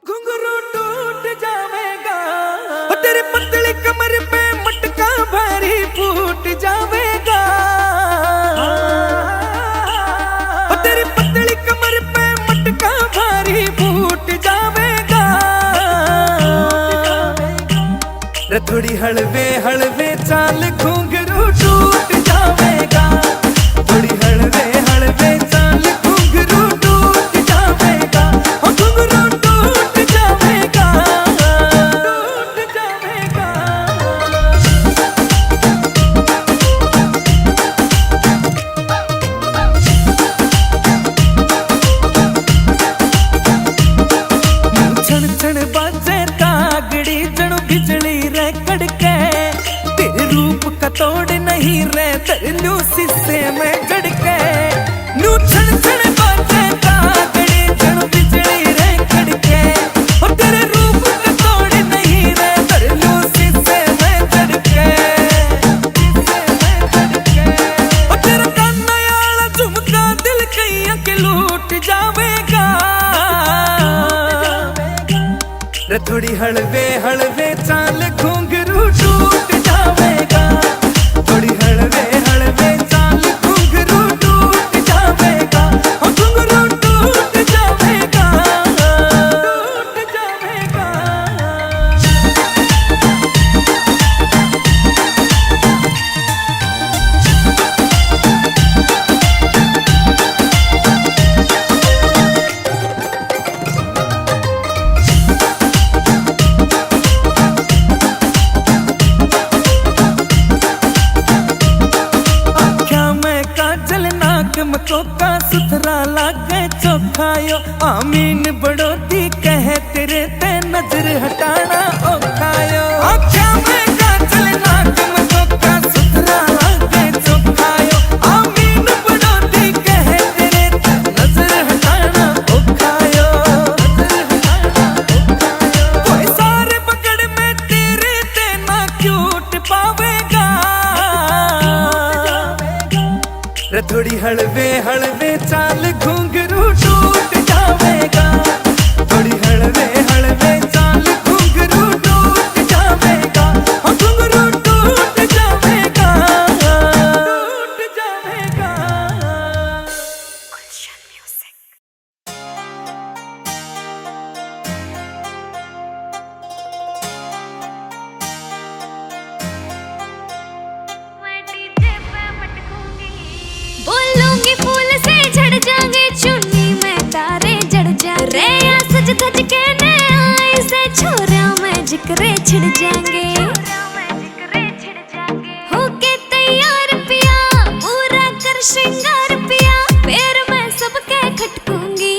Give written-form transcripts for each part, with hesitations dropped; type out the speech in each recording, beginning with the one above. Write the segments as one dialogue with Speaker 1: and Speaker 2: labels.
Speaker 1: घुंघरू टूट जावेगा और तेरे पतली कमर पे मटका भारी फूट जावेगा। और तेरी पतली कमर पे मटका भारी फूट जावेगा। रे थोड़ी हलवे हलवे चाल घुंघरू टूट जावेगा। थोड़ी हलवे हलवे चाल घुंघरू टूट जावेगा। और घुंघरू टूट जावेगा, टूट जावेगा। छण छण बाजे कागड़ी जणु बिजली रे कड़के। तेरे रूप का तोड़ नहीं रे तरलू शीशे में गड़के। नू छण छण बाजे कागड़ी जणु बिजली रे कड़के। और तेरे रूप का तोड़ नहीं रे तरलू शीशे में गड़के। और तेरा काना याला झुमका दिल कईया के लूट जावेगा। रे थोड़ी हलवे हलवे चाल घुंघरू टूट जावेगा। थोड़ी हलवे हलवे चाल घुंघरू टूट जावेगा। और घुंघरू टूट जावेगा, टूट जावेगा। मकोका सुथरा लागे चोखायो। आमीन बड़ोती कहे तेरे ते नजर हटाना औखायो। आख्या में काजल नाक मकोका सुथरा लागे चोखायो। आमीन बड़ोती कहे तेरे ते नजर हटाना औखायो। कोई सारे पकड़ में तेरे ते ना क्यूट पावेगा। रे थोड़ी हलवे हलवे चाल घुंघरू टूट जावेगा। थोड़ी हलवे हलवे चाल घुंघरू टूट जावेगा। और घुंघरू टूट जावेगा, टूट जावेगा।
Speaker 2: बोलूंगी फूल से झड़ जाएंगे चुन्नी में तारे जड़ जा रे। सज धज के ने आई से छोरा में जिक्रे छिड़ जाएंगे। होके तैयार पिया पूरा कर श्रृंगार पिया। फिर मैं सबके खटकूंगी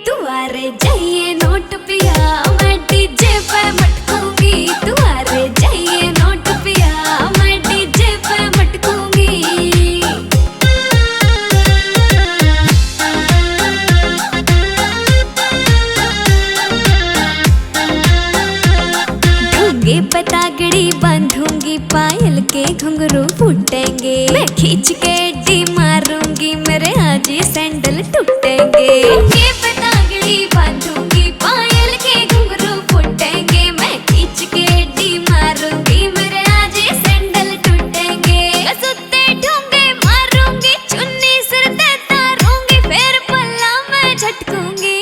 Speaker 2: तुम्हारे जाइए नोट पिया। मैं डीजे पे मटकूंगी तुम्हारे जाइए नोट पिया। मैं डीजे पे मटकूंगी। ढूंगे पतागड़ी बांधूंगी पायल के घुंघरू फूटेंगे। मैं खींच के डी मारूंगी मेरे आज ही सैंडल टूटेंगे। ढूंगे पतागड़ी बांधूंगी पायल के घुंघरू फूटेंगे। मैं खींच के डी मारूंगी मेरे आज ही सैंडल टूटेंगे। सुत्ते ढूंगे मारूंगी चुन्नी सिर ते तारूंगी। फिर पल्ला मैं झटकूंगी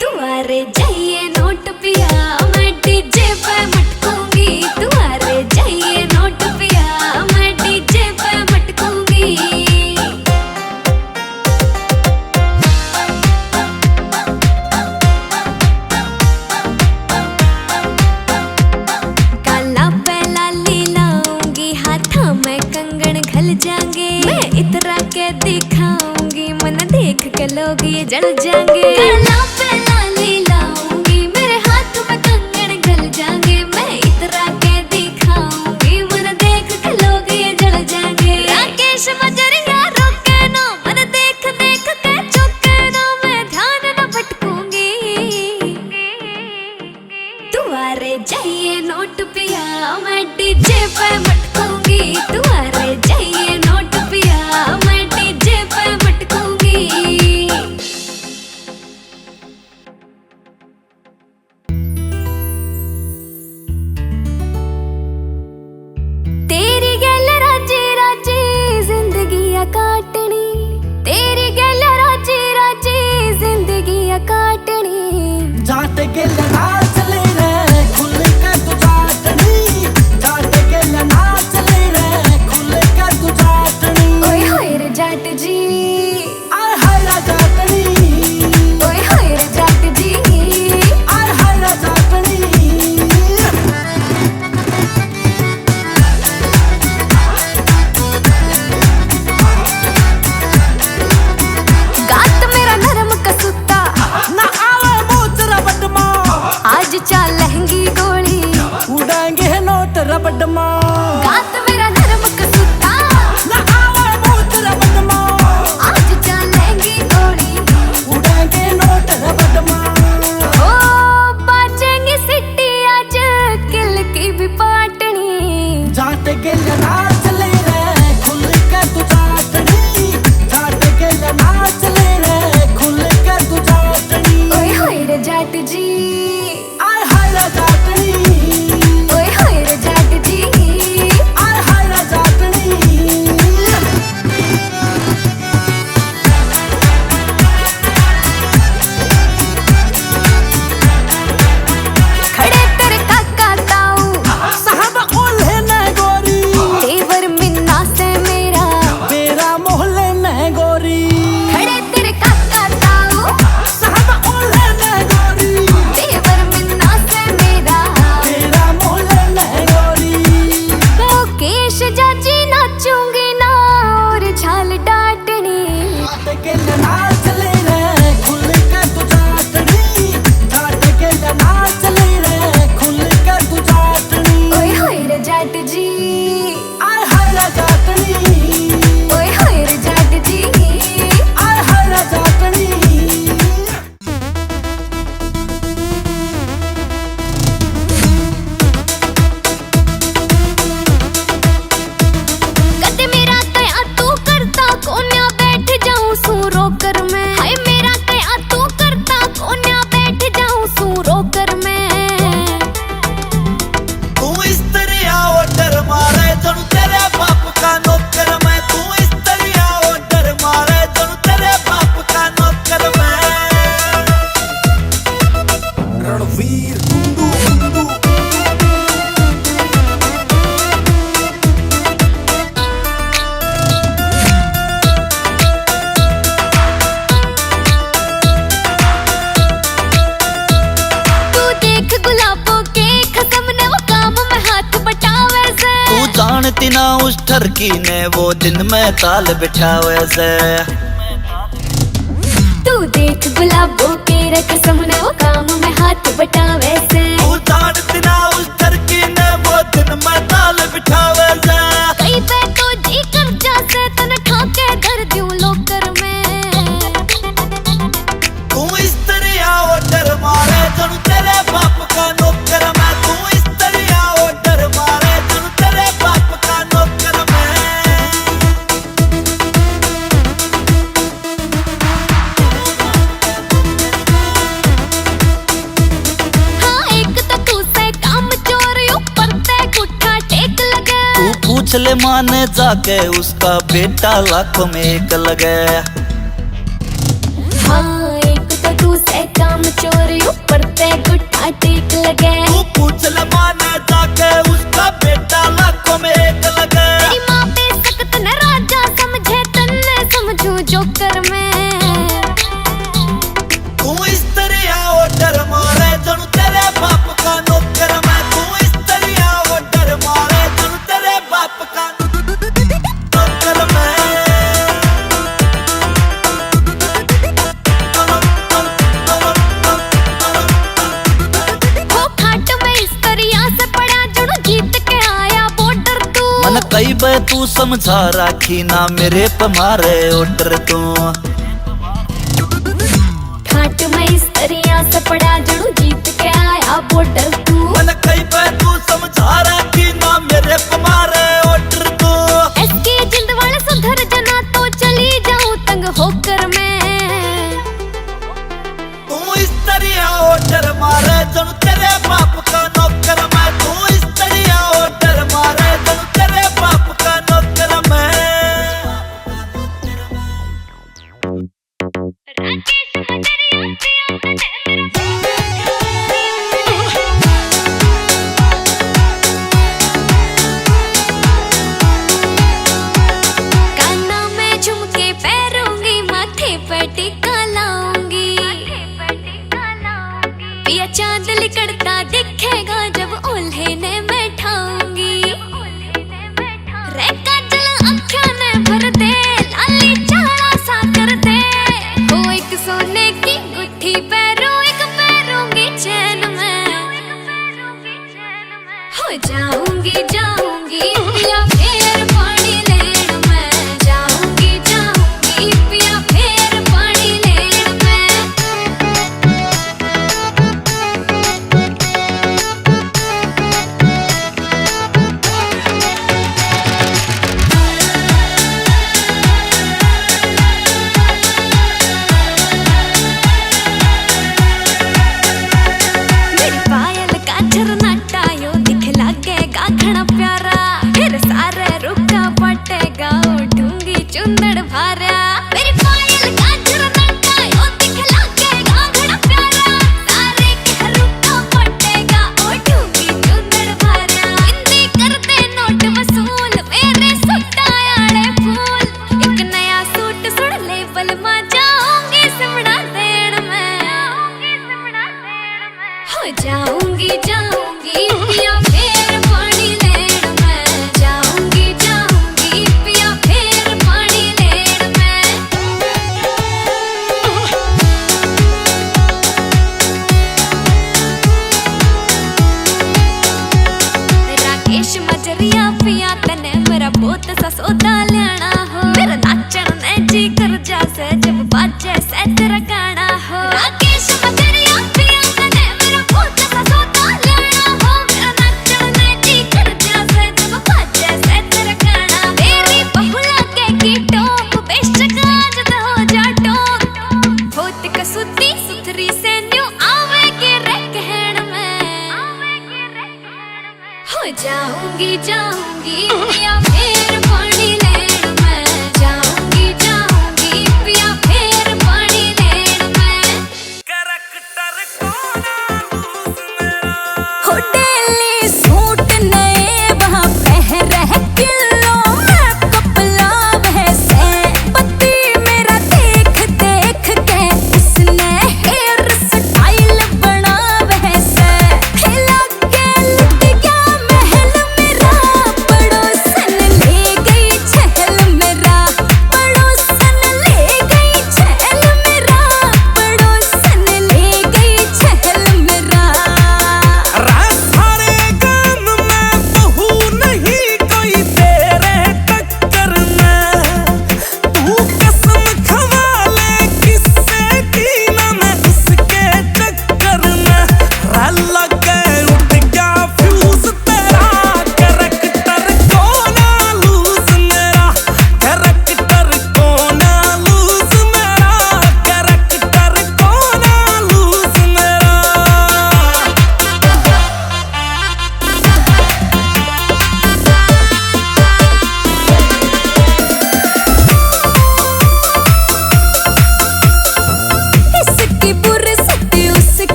Speaker 2: तुम्हारे जाइए नोट पिया। मैं डीजे पे मटकूंगी तुम्हारे जाइए नोट पिया। मैं डीजे पे मटकूंगी। काला पहला लीलाऊंगी हाथा में कंगन घल जाएंगे। मैं इतरा के दिखाऊंगी मन देख के लोग ये जल जाएंगे। काला पहला लीलाऊंगी मेरे हाथ में कंगन घल जाएंगे। मैं इतरा के दिखाऊंगी मन देख के लोग ये जल जाएंगे। राकेश मजरिया रोके ना मन देख देख के चौके ना। मैं ध्यान न भटकूंगी तुम्हारे जाइए नोट पिया। मैं डीजे पे मटकूंगी तुम्हारे जाइए नोट पिया। मैं डीजे पे मटकूंगी।
Speaker 3: उस ठरकी ने वो दिन में ताल बिठावे से।
Speaker 2: तू देख गुलाबों के रख सामने वो काम में हाथ बटावे से।
Speaker 3: तू जानती ना उस ठरकी ने वो दिन में ताल बिठावे से।
Speaker 2: कई पे तो जी कर जा से तन ठाके धर दूं लोकर में।
Speaker 3: तू इस तरह ऑर्डर मारे जनू तेरे बाप का नौकर मैं। तू इस तरह ऑर्डर मारे जनू तेरे बाप का नौकर मैं।
Speaker 2: हाँ एक तो तू से काम चोर ऊपर ते गुठा टेक लगे।
Speaker 3: तू पूछ ले माने जाके उसका बेटा लाखों में एक लगे।
Speaker 2: हाँ एक तो तू से काम चोर ऊपर ते गुठा टेक लगे।
Speaker 3: तू पूछ ले माने जाके उसका बेटा लाखों में एक लगे।
Speaker 2: तेरी माँ पे सख्त न राजा समझे तन्ने समझू जोकर में।
Speaker 3: तू इस तरह ऑर्डर मारे जनू तेरे बाप का नौकर मैं। तू इस तरह ऑर्डर मारे जनू तेरे बाप का नौकर मैं।
Speaker 2: हो खाट में इस तरिया से पड़ा जुड़ू जीत के आया बॉर्डर तू।
Speaker 3: मन कई बे तू समझा राखी ना मेरे पे मारे ऑर्डर तू।
Speaker 2: खाट में इस तरिया से पड़ा जुड़ू जीत के आया बॉर्डर तू।
Speaker 3: मन कई पे तू समझा राखी ना मेरे पे मारे ऑर्डर तू।
Speaker 2: एसके जिंद वाले सुधर जना तो चली जाऊं तंग होकर मैं।
Speaker 3: तू इस तरह ऑर्डर मारे जनू तेरे बाप का नौकर मैं। तू इस तरह ऑर्डर मारे जनू तेरे बाप का नौकर मैं।
Speaker 2: राकेश मजरिया पिया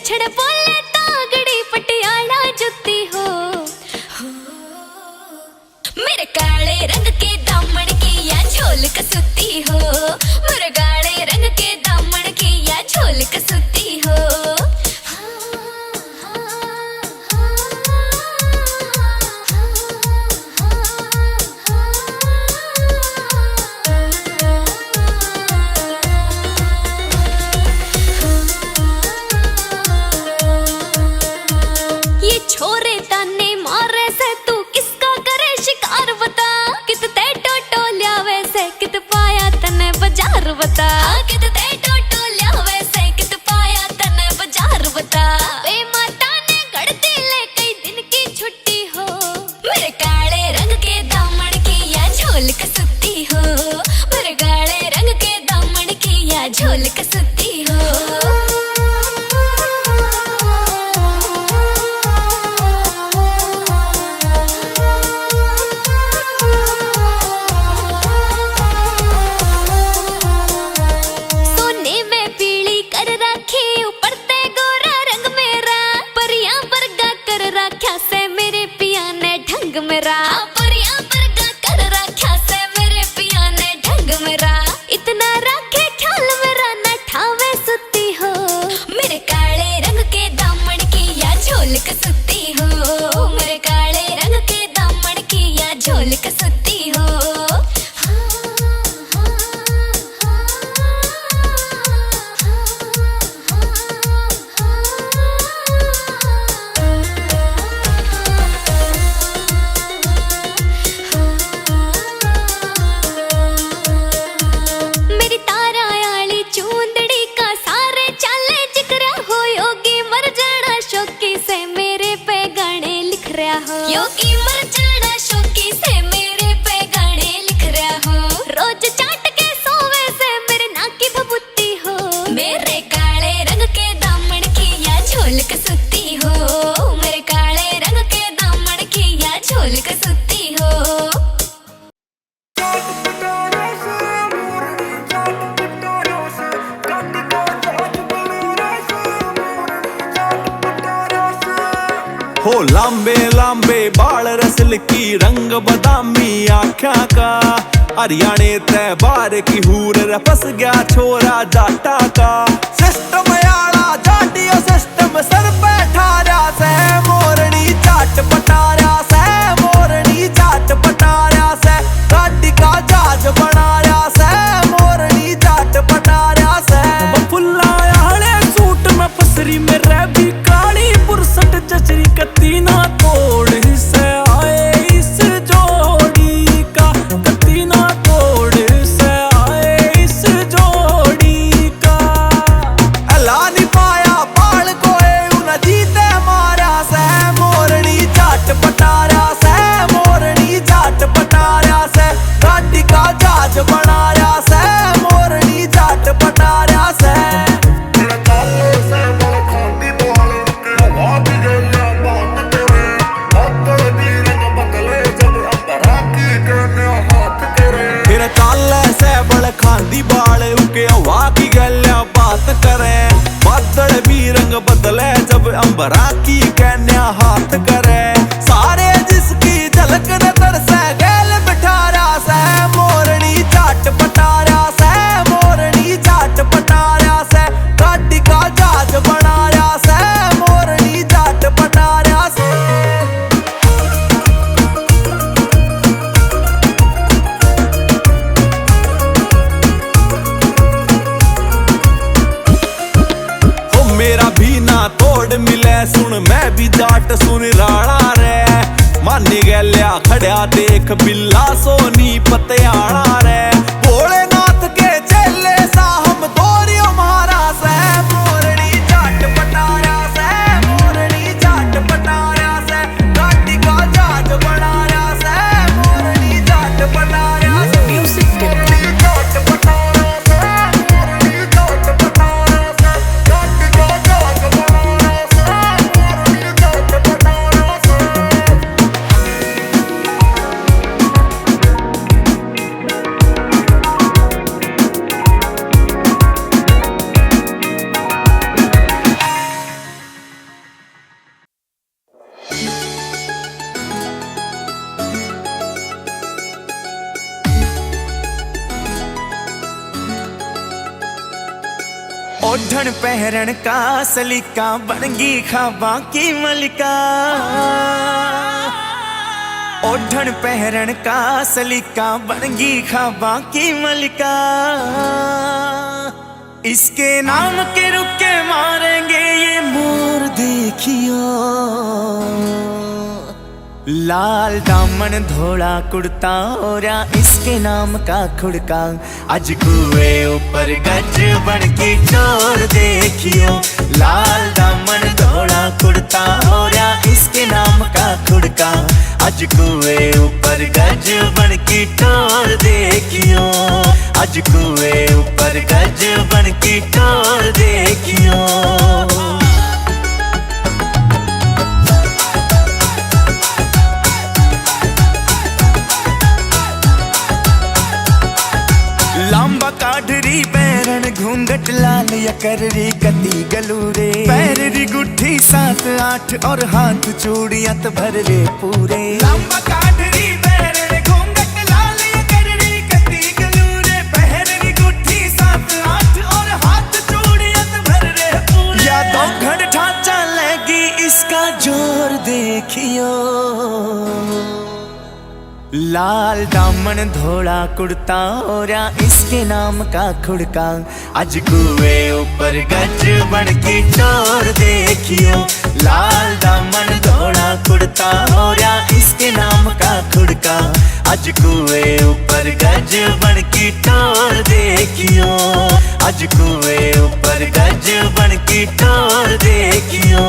Speaker 2: ਲੱਛਣ ਬੋਲੇ ਤਾਗੜੀ ਪਟਿਆਲਾ ਜੁੱਤੀ ਹੋ मेरे काले रंग के दामन की या झोल कसूती हो मेरे काले रंग के दामन की या झोल कसूती हो ये छोरे ताने मारे से तू किसका करे शिकार बता कित ते टोटो ल्यावे से कित पाया तने बाजार बता कित ते टोटो ल्यावे से कित पाया तने बाजार बता वे माता ने गड़ती ले कई दिन की छुट्टी हो मेरे काले रंग के दामन की या झोल कसूती हो मेरे काले रंग के दामन की या झोल कसूती हो मेरा परिया परगा कर रखा से मेरे पिया ने ढंग मेरा इतना रखे ख्याल मेरा न ठावे सुती हो मेरे काले रंग के दामन की या झोल कसूती हो मेरे काले रंग के दामन की या झोल कसूती हो योगी मर जाना शौकी से मेरे पे गाने लिख रहा हो रोज चाट के सोवे से मेरे नाक की भभूति हो मेरे काले रंग के दामन की या झोल कसूती हो मेरे काले रंग के दामन की या झोल कसूती हो
Speaker 4: हो लांबे लांबे बाल रसल की रंग बदामी आँखा का हरियाणे ते बार की हूर रपस गया छोरा जाटा का सिस्टम याला जाटियो सिस्टम सर पे ठारा से मोरनी जाट पटारा से मोरनी जाट पटारा से गाड़ी का जहाज बनाया से मोरनी जाट पटारा से
Speaker 1: फुल्ला याले सूट में पसरी में रैबी काली पुरसट चचरी कत्ती ना तोड़ से आए इस जोड़ी का कत्ती ना तोड़ से आए इस जोड़ी का
Speaker 4: अला नहीं पाया बाल कोए उन जीते मारा से मोरनी जाट पटारा से मोरनी जाट पटारा से गाड़ी का जहाज बनाया से मोरनी जाट पटारा से खांदी बाल उनके हवा की गल्या बात करे बादल भी रंग बदले जब अंबरा की कन्या हाथ करे सारे जिसकी झलक नजर से गैल बिठारा से मोरनी जाट पटारा से मोरनी जाट पटारा से गाड़ी का जहाज बनाया से मोरनी जाट पटारा से मेरा भी ना तोड़ मिले सुन मैं भी जाट सुन राणा रे मानी गल्या खड़ा देख बिल्ला सोनी पतियाणा रे भोलेनाथ के चेले सा हम दोरियो महारा से मोरनी जाट पटारा से मोरनी जाट पटारा से गाड़ी का जहाज बनाया से मोरनी जाट पटारा से म्यूजिक जाट पटारा से मोरनी जाट पटारा से गाड़ी का जहाज बनाया से मोरनी जाट पटारा से
Speaker 1: ओढ़न पहरन का सलीका बनगी ख्वाबा की मलिका। ओढ़न पहरन का सलीका बनगी ख्वाबा की मलिका। इसके नाम के रुके मारेंगे ये मोर देखियो। लाल दामन धोला कुर्ता ओरा इसके नाम का खुड़का। आज कुएं ऊपर गज बन की चोर देखियो। लाल दामन धोला कुर्ता ओरा इसके नाम का खुड़का। आज कुएं ऊपर गज बन की टोर देखियो। आज कुएं ऊपर गज बन की टोर देखियो। लांबा काढ़री पैरन घूंघट लाल या कररी कती गलूरे। पैररी गुट्ठी 7 8 और हाथ चूड़ियां तो भर रे पूरे। लांबा काढ़री पैरन घूंघट लाल या कररी कती गलूरे। पैररी गुट्ठी 7 8 और हाथ चूड़ियां तो भर रे पूरे। या दो घड़ ढांचा लेगी इसका जोर देखियो। लाल दामन धोला कुर्ता ओरा इसके नाम का खुड़का। आज कुएं ऊपर गज बन की चोर देखियो। लाल दामन धोला कुर्ता ओरा इसके नाम का खुड़का। आज कुएं ऊपर गज बन की टोर देखियो। आज कुएं ऊपर गज बन की टोर देखियो।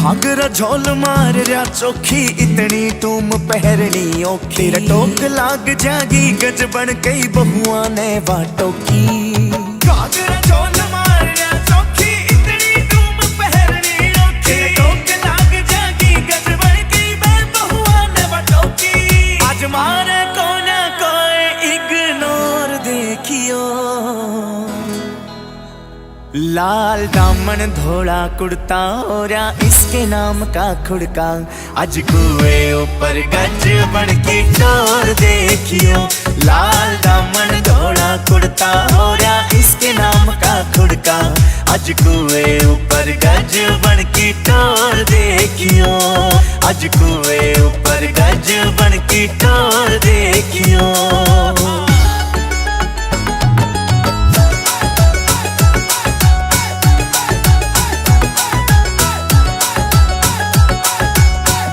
Speaker 1: घाघरा झोल मार रहा चोखी इतनी टूम पहरनी औखी। तेरा टोक लाग जागी गज बन कई बहुआ ने बाटो की। घाघरा झोल मार रहा चोखी इतनी टूम पहरनी औखी। तेरा टोक लाग जागी गज बन कई बहुआ ने बाटो की। आज मारे को ना कोई इग्नोर देखियो। लाल दामन धोला कुर्ता ओरा इसके नाम का खुड़का। आज कुएं ऊपर गज बन की टोर देखियो। लाल दामन धोला कुर्ता ओरा इसके नाम का खुड़का। आज कुएं ऊपर गज बन की टोर देखियो। आज कुएं ऊपर गज बन की टोर देखियो।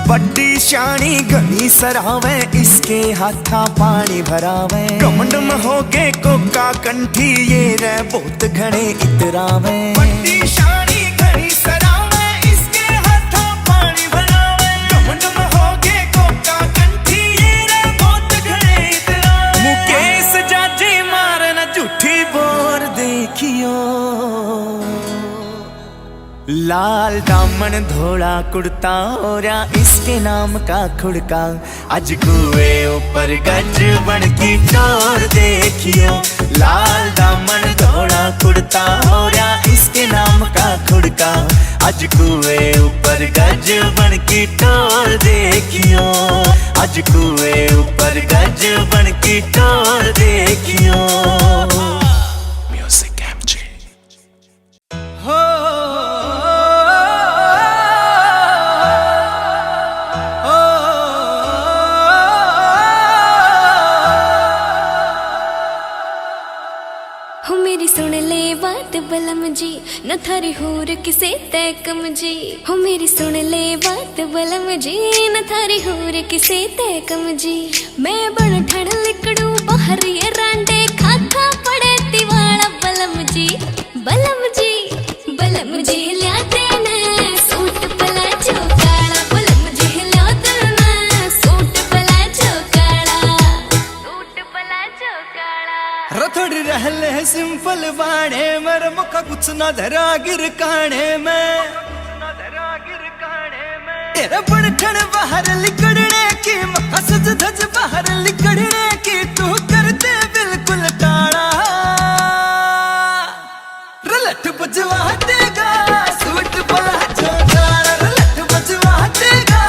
Speaker 1: बड्डी शानी घनी सरावे इसके हाथा पानी भरावे। कमंड में हो गए कोका कंठी ये रे बहुत घने इतरावे। बड्डी शानी घनी सरावे इसके हाथा पानी भरावे। कमंड में हो गए कोका कंठी ये रे बहुत घने इतरावे। मुकेश जाजी मारना झूठी बोर देखियो। लाल दामन धोला कुर्ता ओरा इसके नाम का खुड़का। आज कुएं ऊपर गज बन की टोर देखियो। लाल दामन धोला कुर्ता ओरा इसके नाम का खुड़का। आज कुएं ऊपर गज बन की टोर देखियो। आज कुएं ऊपर गज बन की टोर देखियो। म्यूजिक एमजे हो।
Speaker 2: मेरी सुन ले बात बलम जी न थारी होर किसे तय कम जी। हो मेरी सुन ले बात बलम जी न थारी होर किसे तय कम जी। मैं बड़ ठड़ लिकड़ू बाहर ये रांडे खाखा पड़े तिवाड़ा बलम जी। बलम जी बलम जी लिया देना सूट पला चौकाड़ा। बलम जी लिया देना सूट पला चौकाड़ा। सूट पला चौकाड़ा।
Speaker 1: रथोड़ी रहले सिंपल बाणे मर मुखा कुछ न धरा गिर काने में। तेरा बड़ठन बाहर लिकड़ने की मखा सज धज बाहर लिकड़ने की। तू करते बिल्कुल टाड़ा। रलट बजवा देगा सूट पला चौकाड़ा। रलट बजवा देगा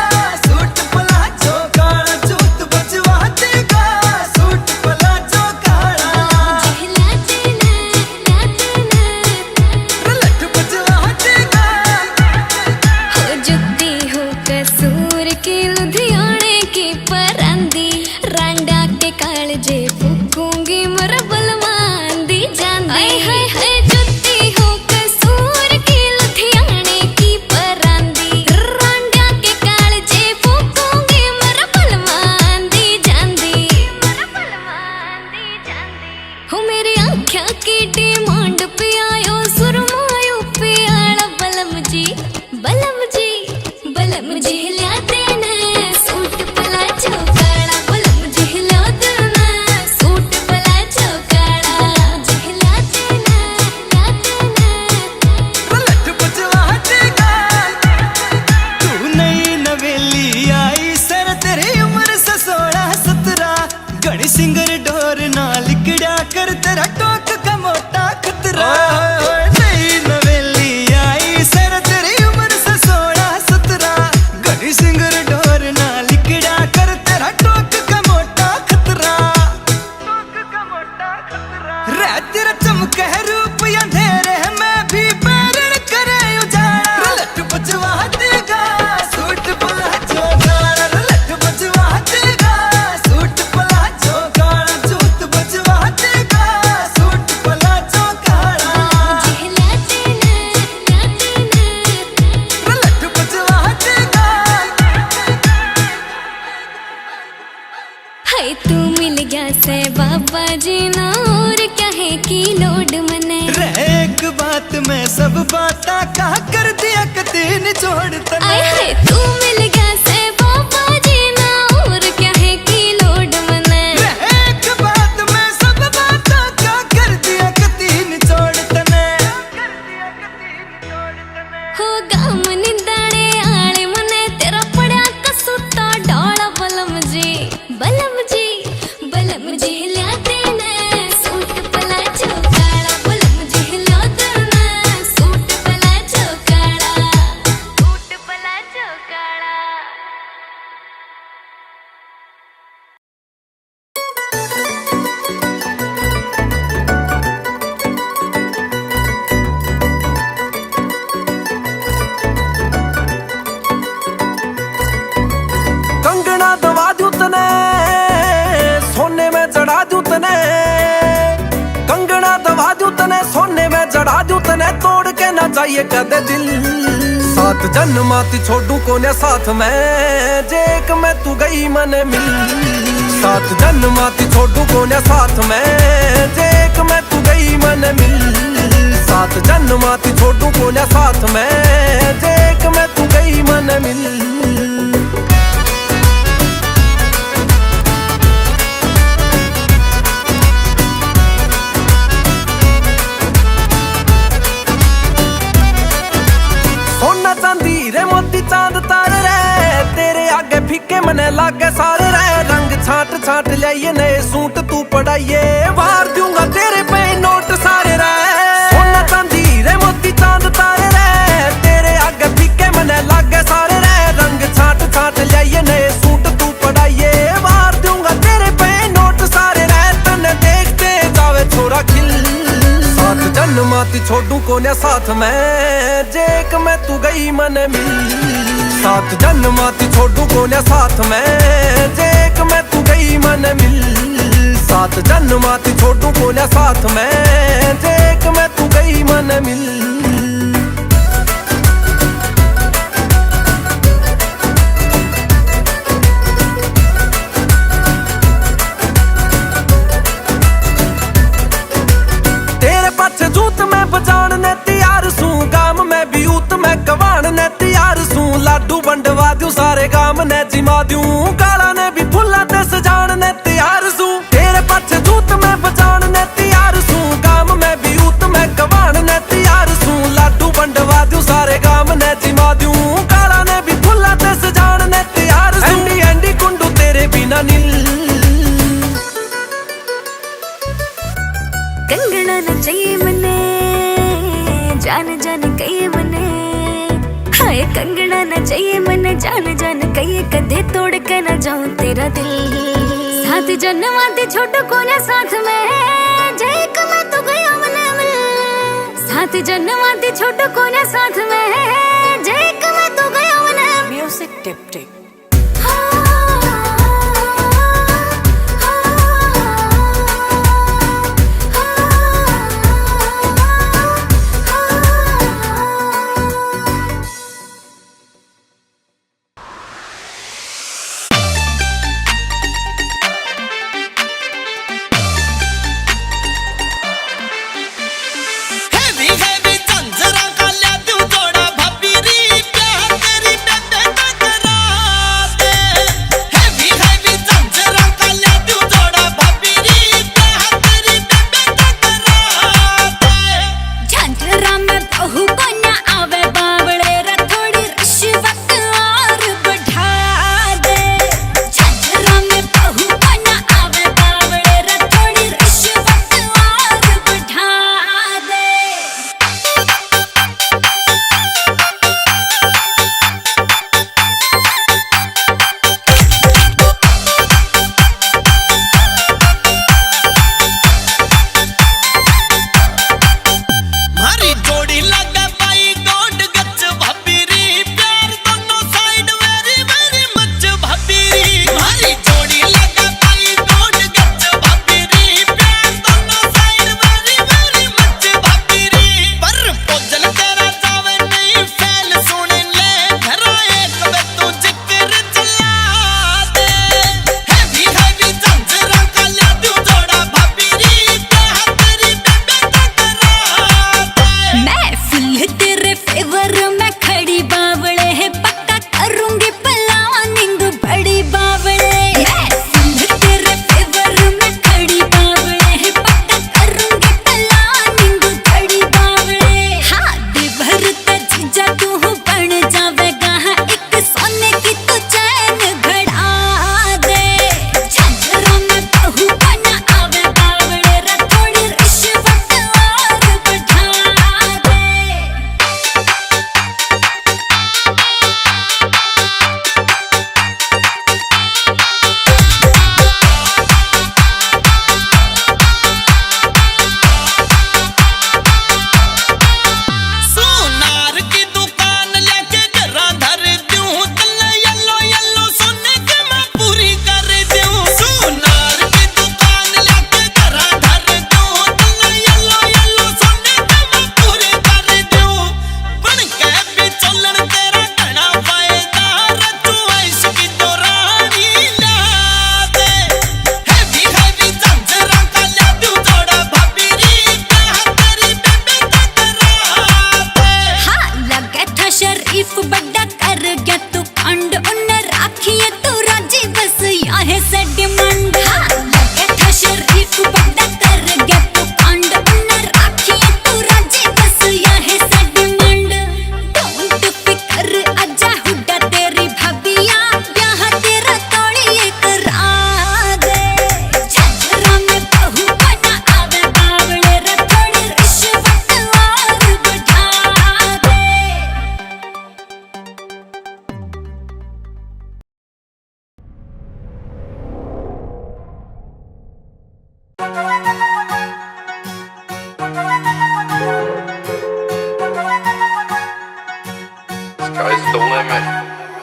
Speaker 2: हाय तू मिल गया से बाबा जी ना और क्या है की लोड मने
Speaker 3: रह एक बात में सब बाता कहा कर दिया कते निचोड़ तने
Speaker 2: आय हाय तू मिल गया से बाबा जी ना और क्या है की लोड मने
Speaker 3: रह एक बात में सब बाता क्या कर दिया कते निचोड़ तने
Speaker 2: हो गाम निंदाणे आले मने तेरा पड़ा कसूता डाला बलम जी लिया देना सूट पला चौकाड़ा बलम जी लिया देना सूट पला चौकाड़ा
Speaker 1: कंगना दवा दूं तने सोने में जड़ा दूं तने कंगना दवा दूं तने सोने में जड़ा दूं तने तोड़ के ना जाइए कदे दिल सात जन्माती छोड़ू कोने साथ में जेक में तू गई मन मिल सात जन्माती छोड़ू कोने साथ में जेक में तू गई मन मिल सात जन्माती छोड़ू कोने साथ में जेक में तू गई मन मिल सोना चांदी रे मोती चांद तारे रे तेरे आगे फीके मने लागे सारे रे रंग छाट छाट लिया नए सूट तू पढ़ाइए वार दूंगा तेरे पे नोट सारे रे सोना चांदी रे मोती चांद तारे रे तेरे आगे फीके मने लागे सारे रे रंग छाट छाट लिया नए सूट तू पढ़ाइए वार दूंगा तेरे पे नोट सारे रे तने देखते जावे छोरा खिल सात जन्माती छोड़ू कोने साथ में जेक में तू गई मन मिल सात जन्माती छोड़ू कोने साथ में जेक में तू गई मन मिल सात जन्माती छोड़ू कोने साथ में जेक में तू गई मन मिल बजान ने तैयार सू गाम में भी ऊत में कवान ने तैयार सू लाडू बंडवा दूं सारे गाम ने जिमा दूं काला ने भी फुल्ला ते सजान ने तैयार सू तेरे पाछे जूत में बजान ने तैयार सू गाम में भी ऊत में कवान ने तैयार सू लाडू बंडवा दूं सारे गाम ने जिमा दूं काला ने भी फुल्ला ते सजान ने तैयार सू एंडी एंडी कुंडू तेरे बिना नील
Speaker 2: कंगना न चाहिए मने जान जान कहिए मने हाय कंगना न चाहिए मने जान जान कहिए कदे तोड़ के न जाऊं तेरा दिल साथ जन्माती छोटू कोने साथ में जेक में तू गया मने मिल साथ जन्माती छोटू कोने साथ में जेक में तू गया मने म्यूजिक टिप टिप
Speaker 3: झंझरा का ल्या तू जोड़ा भाभी री प्यार तेरी डंडे टकरा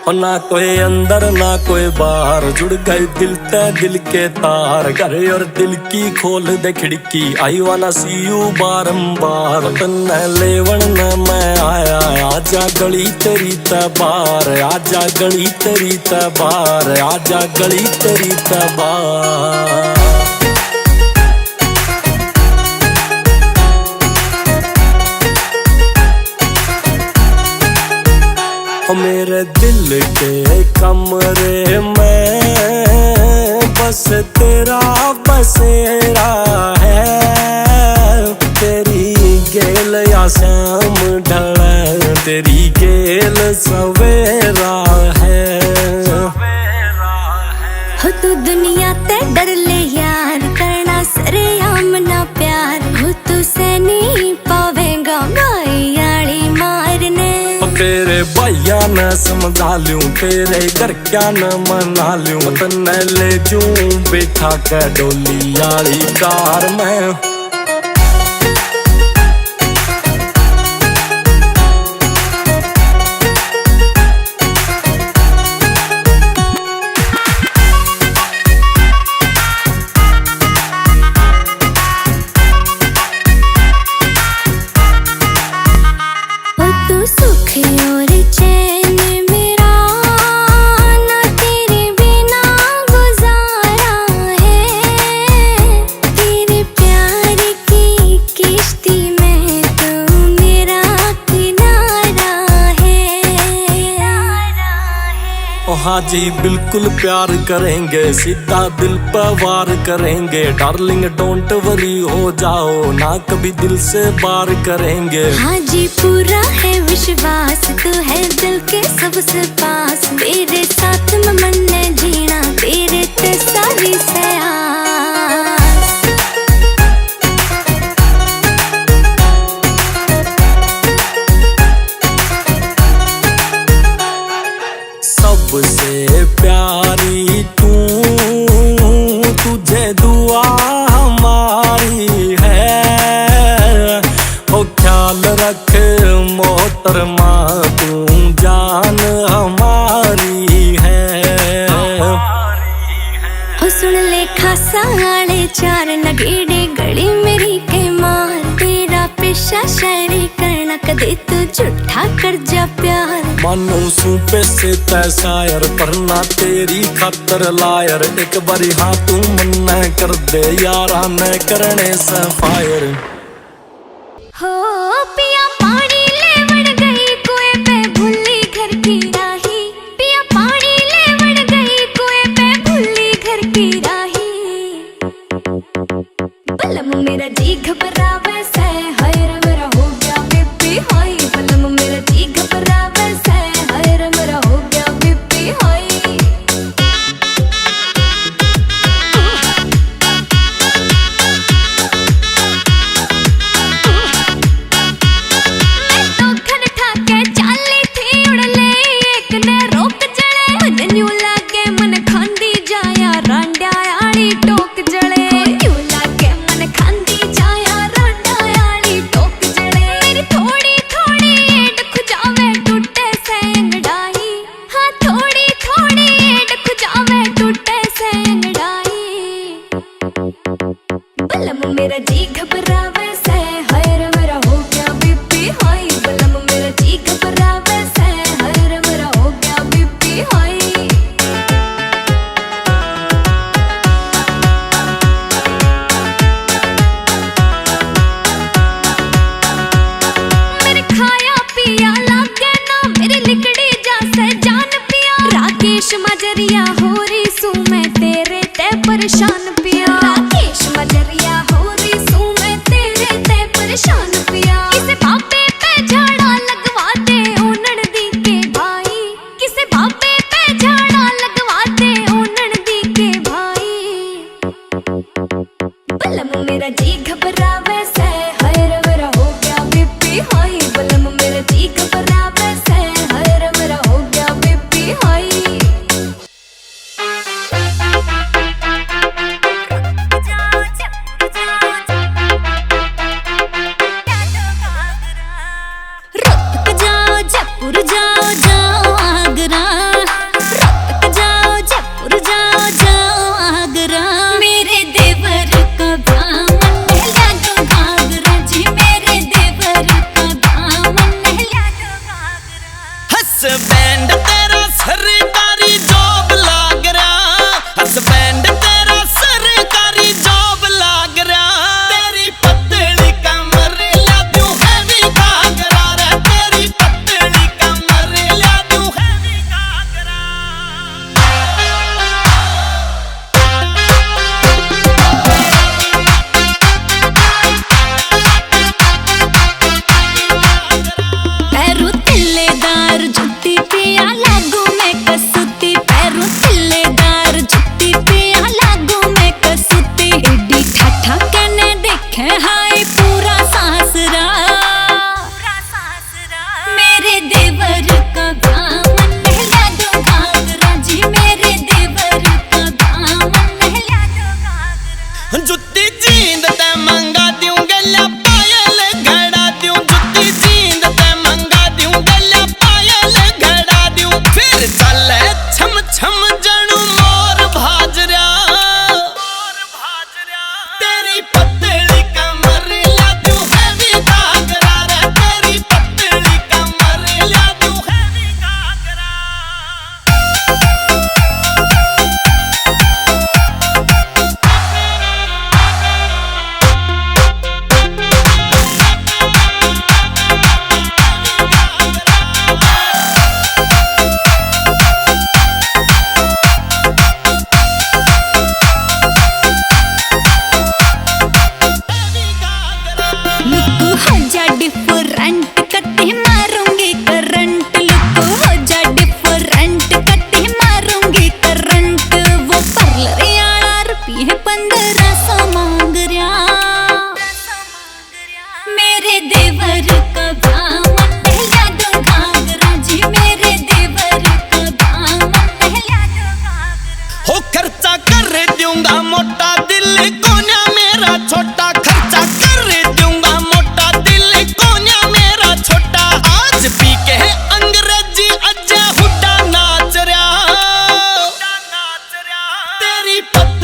Speaker 5: और ना कोई अंदर ना कोई बाहर, जुड़ गए दिल ते दिल के तार। घर और दिल की खोल दे खिड़की, आई वाना सी यू बारंबार। तन्ने लेवन न मैं आया, आजा गली तेरी तबार, आजा गली तेरी तबार, आजा गली तेरी तबार। मेरे दिल के कमरे में बस तेरा बसेरा है। तेरी गेल या शाम ढले, तेरी गेल सवेरा है।
Speaker 2: हो तू दुनिया ते डर ले यार, करना सरेआम ना प्यार। हो तू से नहीं पावेगा भाई यारी मारने।
Speaker 5: तेरे भैया न समझा लूं, तेरे घर क्या न मना लूं। तन्ने ले जूं बैठा के डोली यारी कार में। हाँ जी बिल्कुल प्यार करेंगे, सीधा दिल पर वार करेंगे। डार्लिंग डोंट वरी हो जाओ, ना कभी दिल से बार करेंगे।
Speaker 2: हाँ जी पूरा है विश्वास, तू है दिल के सबसे पास। मेरे साथ में मन जीना, तेरे ते सारी सयास।
Speaker 5: सबसे प्यारी तू, तुझे दुआ हमारी है। ओ ख्याल रख मोहतरमा, तू जान हमारी है।
Speaker 2: ओ सुन ले खासा आले चार, नगेड़े गली मेरी के मार। तेरा पेशा शायरी करना, कदे तू झूठा कर जा प्यार।
Speaker 5: मानू सूपे से तय शायर, पर ना तेरी खातर लायर। एक बारी हाँ तू मन्ना कर दे यारा, न करने से फायर।
Speaker 2: हो पिया पानी लेवड़ गई कुएं पे, भूली घर की राही। पिया पानी लेवड़ गई कुएं पे, भूली घर की राही। बलम मेरा जी घबरावे से, हाय रे मेरा हो गया बीपी हाई। बलम मेरा जी घबरावे से, हाय रे मेरा हो गया बीपी हाई। मेरा जी घबरावे से, हाय रे मेरा हो गया बीपी हाई। बलम मेरा जी घबरावे से, हाय रे मेरा हो गया बीपी हाई। मेरे खाया पिया लागे ना, मेरी लिकड़ी जैसे जान पिया। राकेश मजरिया हो रही सू मैं तेरे ते परेशान पिया। राकेश मजरिया हो रही सू मैं तेरे ते परेशान पिया। किसे बाबे पे झाड़ा लगवा दे ओ ननदी के भाई। किसे बाबे पे झाड़ा लगवा दे ओ ननदी के भाई। बलम मेरा जी घबरावे से, हाय रे मेरा हो गया बीपी हाई। बलम मेरा जी घबरावे से, हाय रे मेरा हो गया बीपी हाई।
Speaker 3: जुत्ती जींद ते मंगा दूं गला पायल घड़ा दूं जुत्ती जींद ते मंगा दूं गला पायल घड़ा दूं फिर चले छम छम जणू मोर भाजरा तेरी पतली कमर ला दूं हैवी घाघरा रे तेरी पतली कमर ला दूं हैवी घाघरा
Speaker 2: लुक हो जा डिफरेंट कते मारूंगी करंट लुक हो जा डिफरेंट कते मारूंगी करंट वो पार्लर यारा रुपये 1500 मांग रहा मेरे देवर का दामन पहला दो घाघरा जी मेरे देवर का दामन पहला दो घाघरा
Speaker 3: हो खर्चा कर दूंगा मोटा दिल कोन्या मेरा छोटा खर्चा कर दूंगा मोटा दिल कोन्या मेरा छोटा आज पी के अंग्रेजी अज्जा हुड्डा नाच रहा तेरी पत्नी